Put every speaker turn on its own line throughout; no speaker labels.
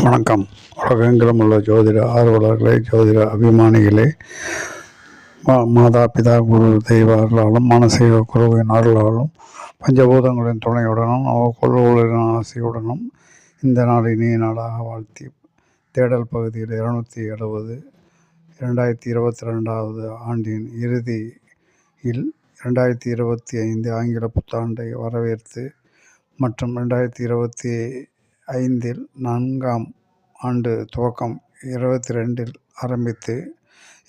வணக்கம். உலகெங்கிலும் உள்ள ஜோதிட ஆர்வலர்களே, ஜோதிட அபிமானிகளே, மாதா பிதா குரு தெய்வ அருளாலும் மானசீக குருவின் அருளாலும் பஞ்சபூதங்களின் துணையுடனும் நவக்கொள்ளுகளின் ஆசையுடனும் இந்த நாள் இனிய நாளாக வாழ்த்தி தேடல் பகுதியில் 270 2022 ஆண்டின் இறுதியில் 2025 ஆங்கில புத்தாண்டை வரவேற்று மற்றும் 2025 4ஆம் ஆண்டு துவக்கம் 22 ஆரம்பித்து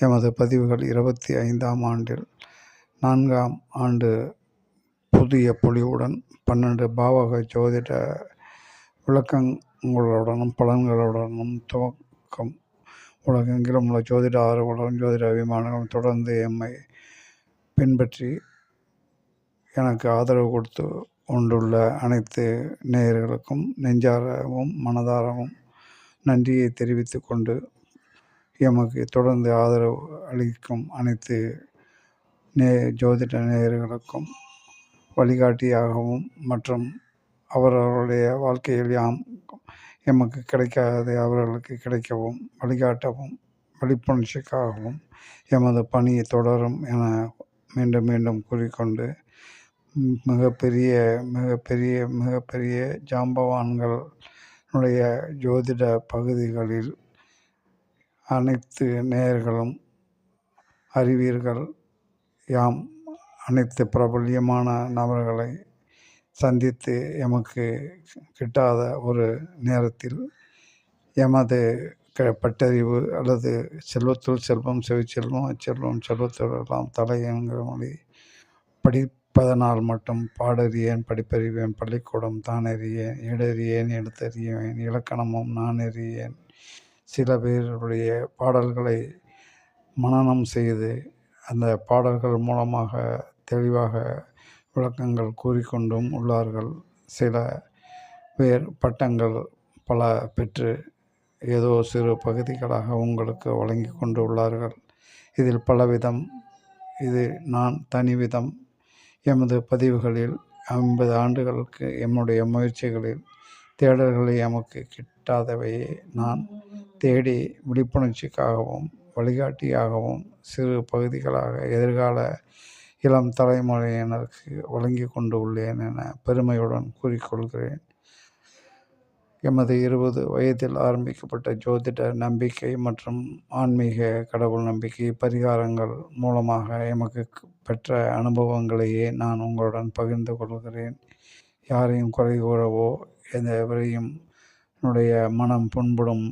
எமது பதிவுகள் 25ஆம் ஆண்டில் 4ஆம் ஆண்டு புதிய பொலிவுடன் 12 பாவக ஜோதிட விளக்கங்களுடனும் பலன்களுடனும் துவக்கம். உலகெங்கிலும் உள்ள ஜோதிட ஆர்வலரும் ஜோதிட அபிமானிகளும் தொடர்ந்து எம்மை பின்பற்றி எனக்கு ஆதரவு கொடுத்து கொண்டுள்ள அனைத்து நேயர்களுக்கும் நெஞ்சாரவும் மனதாரவும் நன்றியை தெரிவித்து கொண்டு, எமக்கு தொடர்ந்து ஆதரவு அளிக்கும் அனைத்து ஜோதிட நேயர்களுக்கும் வழிகாட்டியாகவும் மற்றும் அவர்களுடைய வாழ்க்கையில் எமக்கு கிடைக்காததை அவர்களுக்கு கிடைக்கவும் வழிகாட்டவும் விழிப்புணர்ச்சிக்காகவும் எமது பணி தொடரும் என மீண்டும் மீண்டும் கூறிக்கொண்டு, மிகப்பெரிய ஜாம்பவான்களுடைய ஜோதிட பகுதிகளில் அனைத்து நேயர்களும் அறிவீர்கள். யாம் அனைத்து பிரபல்யமான நபர்களை சந்தித்து எமக்கு கிட்டாத ஒரு நேரத்தில் எமது பட்டறிவு அல்லது செல்வத்துள் செல்வம் செவிச்செல்வம் அச்செல்வம் செல்வத்துள் எல்லாம் தலை என்கிற மொழி படிப்பதனால் மட்டும் பாடறியேன் படிப்பறிவேன் பள்ளிக்கூடம் தானறியேன் ஏடறியேன் எடுத்தறியேன் இலக்கணமும் நான் அறியேன். சில பேருடைய பாடல்களை மனனம் செய்து அந்த பாடல்கள் மூலமாக தெளிவாக விளக்கங்கள் கூறிக்கொண்டும் உள்ளார்கள். சில பேர் பட்டங்கள் பல பெற்று ஏதோ சிறு பகுதிகளாக உங்களுக்கு வழங்கி கொண்டு உள்ளார்கள். இதில் பலவிதம், இது நான் தனிவிதம். எமது பதிவுகளில் 50 ஆண்டுகளுக்கு எம்முடைய முயற்சிகளில் தேடல்களை எமக்கு கிட்டாதவையே நான் தேடி விழிப்புணர்ச்சிக்காகவும் வழிகாட்டியாகவும் சிறு பகுதிகளாக எதிர்கால இளம் தலைமுறையினருக்கு வழங்கி கொண்டு உள்ளேன் என பெருமையுடன் கூறிக்கொள்கிறேன். எமது 20 வயதில் ஆரம்பிக்கப்பட்ட ஜோதிட நம்பிக்கை மற்றும் ஆன்மீக கடவுள் நம்பிக்கை பரிகாரங்கள் மூலமாக எமக்கு பெற்ற அனுபவங்களையே நான் உங்களுடன் பகிர்ந்து கொள்கிறேன். யாரையும் குறை கூறவோ எவரையும் மனம் புண்படும்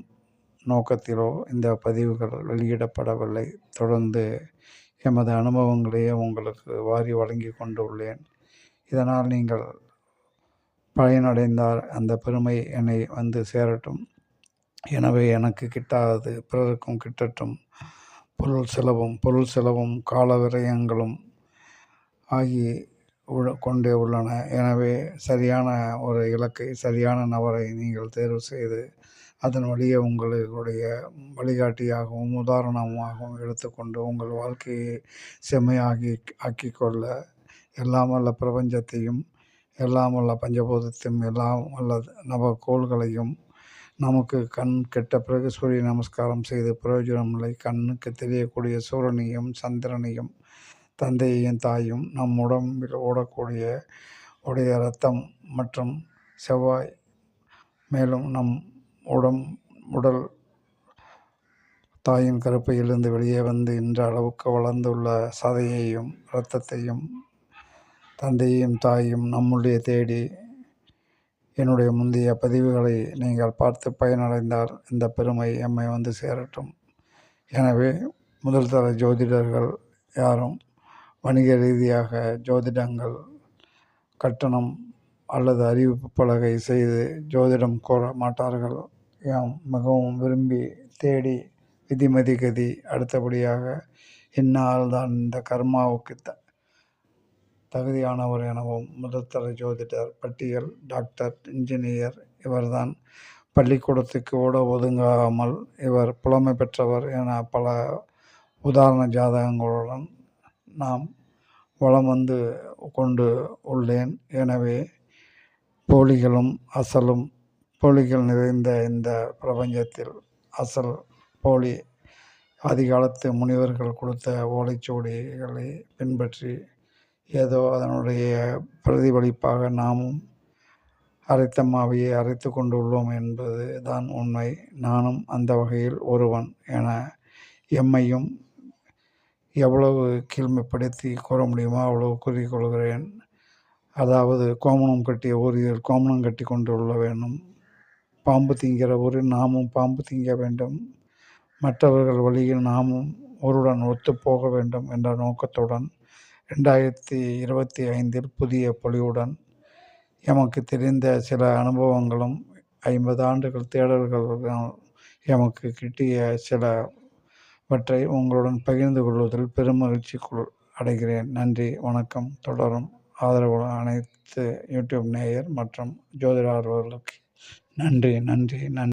நோக்கத்திலோ இந்த பதிவுகள் வெளியிடப்படவில்லை. தொடர்ந்து எமது அனுபவங்களையே உங்களுக்கு வாரி வழங்கி கொண்டு உள்ளேன். இதனால் நீங்கள் பயனடைந்தால் அந்த பெருமை என்னை வந்து சேரட்டும். எனவே எனக்கு கிட்டாதது பிறருக்கும் கிட்டட்டும். பொருள் செலவும் கால விரயங்களும் ஆகி கொண்டே உள்ளன. எனவே சரியான ஒரு இலக்கை சரியான நபரை நீங்கள் தேர்வு செய்து அதன் வழியே உங்களுடைய வழிகாட்டியாகவும் உதாரணமாகவும் எடுத்துக்கொண்டு உங்கள் வாழ்க்கையை ஆக்கிக்கொள்ள எல்லாம் வல்ல பிரபஞ்சத்தையும் எல்லாம் வல்ல பஞ்சபூதத்தையும் எல்லாம் வல்ல நவக்கோள்களையும் நமக்கு கண் கெட்ட பிறகு சூரிய நமஸ்காரம் செய்து பிரயோஜனமில்லை. கண்ணுக்கு தெரியக்கூடிய சூரியனையும் சந்திரனையும் தந்தையையும் தாயும் நம் உடம்பில் ஓடக்கூடிய இரத்தம் மற்றும் செவ்வாய், மேலும் நம் உடல் தாயின் கருப்பையிலிருந்து வெளியே வந்து இன்ற அளவுக்கு வளர்ந்துள்ள சதையையும் இரத்தத்தையும் தந்தையையும் தாயும் நம்முடைய தேடி என்னுடைய முந்தைய பதிவுகளை நீங்கள் பார்த்து பயனடைந்தால் இந்த பெருமை எம்மை வந்து சேரட்டும். எனவே முதல் தர ஜோதிடர்கள் யாரும் வணிக ரீதியாக ஜோதிடங்கள் கட்டணம் அல்லது அறிவிப்பு பலகை செய்து ஜோதிடம் கோர மாட்டார்கள். மிகவும் விரும்பி தேடி விதிமதி கதி அடுத்தபடியாக இந்நாள் தான் இந்த கர்மாவுக்கு தகுதியானவர் எனவும் முதல் தர ஜோதிடர் பட்டியல் டாக்டர் இன்ஜினியர் இவர்தான் பள்ளிக்கூடத்துக்கு ஒதுங்காமல் இவர் புலமை பெற்றவர் என பல உதாரண ஜாதகங்களுடன் நாம் வளம் வந்து கொண்டு உள்ளேன். எனவே போலிகளும் அசலும் போலிகள் நிறைந்த இந்த பிரபஞ்சத்தில் அசல் போலி ஆதிகாலத்து முனிவர்கள் கொடுத்த ஓலைச்சுவடிகளை பின்பற்றி ஏதோ அதனுடைய பிரதிபலிப்பாக நாமும் அரைத்த மாவையை அரைத்து கொண்டு உள்ளோம் என்பது தான் உண்மை. நானும் அந்த வகையில் ஒருவன் என எம்மையும் எவ்வளவு கீழ்மைப்படுத்தி கூற முடியுமோ அவ்வளவு கூறிக்கொள்கிறேன். அதாவது கோமணம் கட்டிய ஊரில் கோமணம் கட்டி கொண்டு உள்ள வேண்டும். பாம்பு திங்கிற ஊரில் நாமும் பாம்பு திங்க வேண்டும். மற்றவர்கள் வழியில் நாமும் ஊருடன் ஒத்துப்போக வேண்டும் என்ற நோக்கத்துடன் 2025 புதிய பொலிவுடன் எமக்கு தெரிந்த சில அனுபவங்களும் 50 ஆண்டுகள் தேடல்கள் எமக்கு கிட்டிய சிலவற்றை உங்களுடன் பகிர்ந்து கொள்வதில் பெருமகிழ்ச்சி அடைகிறேன். நன்றி, வணக்கம். தொடரும் ஆதரவு அனைத்து யூடியூப் நேயர் மற்றும் ஜோதிட ஆர்வலர்களுக்கு நன்றி.